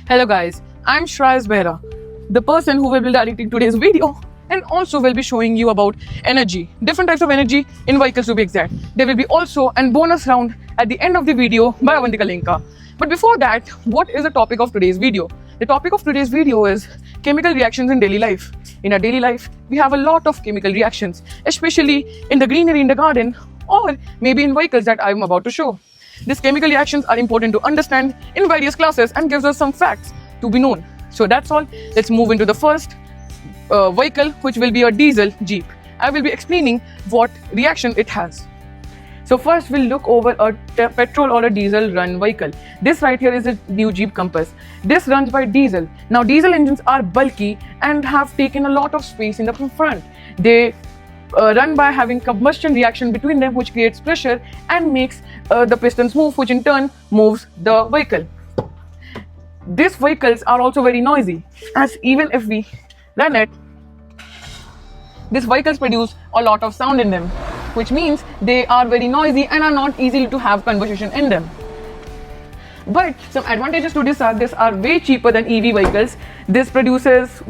Hello guys, I'm Shreyas Behra, the person who will be directing today's video and also will be showing you about energy, different types of energy in vehicles to be exact. There will be also a bonus round at the end of the video by Avantika Linka. But before that, what is the topic of today's video? The topic of today's video is chemical reactions in daily life. In our daily life, we have a lot of chemical reactions, especially in the greenery in the garden or maybe in vehicles that I'm about to show. These chemical reactions are important to understand in various classes and gives us some facts to be known. So that's all. Let's move into the first vehicle, which will be a diesel Jeep. I will be explaining what reaction it has. So first we'll look over a petrol or a diesel run vehicle. This right here is a new Jeep Compass. This runs by diesel. Now diesel engines are bulky and have taken a lot of space in the front. They run by having combustion reaction between them, which creates pressure and makes the pistons move, which in turn moves the vehicle. These vehicles are also very noisy, as even if we run it, these vehicles produce a lot of sound in them, which means they are very noisy and are not easy to have conversation in them. But some advantages to this are way cheaper than EV vehicles. This produces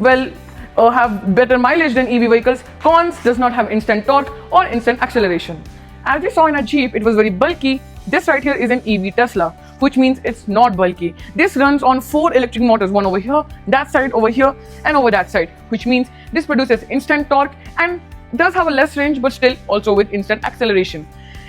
have better mileage than EV vehicles. Cons: does not have instant torque or instant acceleration. As we saw in a Jeep, it was very bulky. This right here is an EV Tesla, which means it's not bulky. This runs on 4 electric motors, one over here, that side over here, and over that side, which means this produces instant torque and does have a less range, but still also with instant acceleration.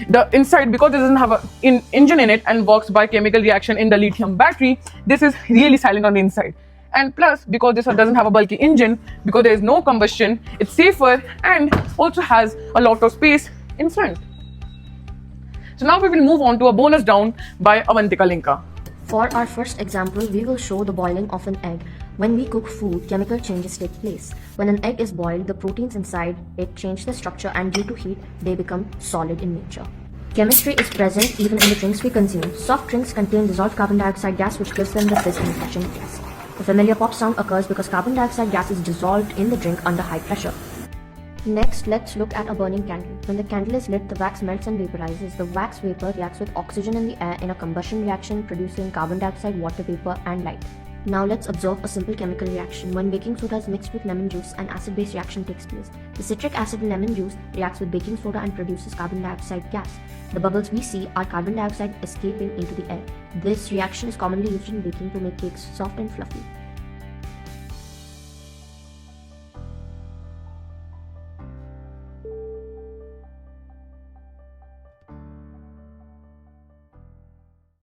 The inside, because it doesn't have an engine in it and works by chemical reaction in the lithium battery, this is really silent on the inside. And plus, because this doesn't have a bulky engine, because there is no combustion, it's safer and also has a lot of space in front. So now we will move on to a bonus down by Avantika Linka. For our first example, we will show the boiling of an egg. When we cook food, chemical changes take place. When an egg is boiled, the proteins inside it change their structure, and due to heat, they become solid in nature. Chemistry is present even in the drinks we consume. Soft drinks contain dissolved carbon dioxide gas, which gives them the fizz and refreshing taste. The familiar pop sound occurs because carbon dioxide gas is dissolved in the drink under high pressure. Next, let's look at a burning candle. When the candle is lit, the wax melts and vaporizes. The wax vapor reacts with oxygen in the air in a combustion reaction, producing carbon dioxide, water vapor, and light. Now let's observe a simple chemical reaction. When baking soda is mixed with lemon juice, an acid-base reaction takes place. The citric acid in lemon juice reacts with baking soda and produces carbon dioxide gas. The bubbles we see are carbon dioxide escaping into the air. This reaction is commonly used in baking to make cakes soft and fluffy.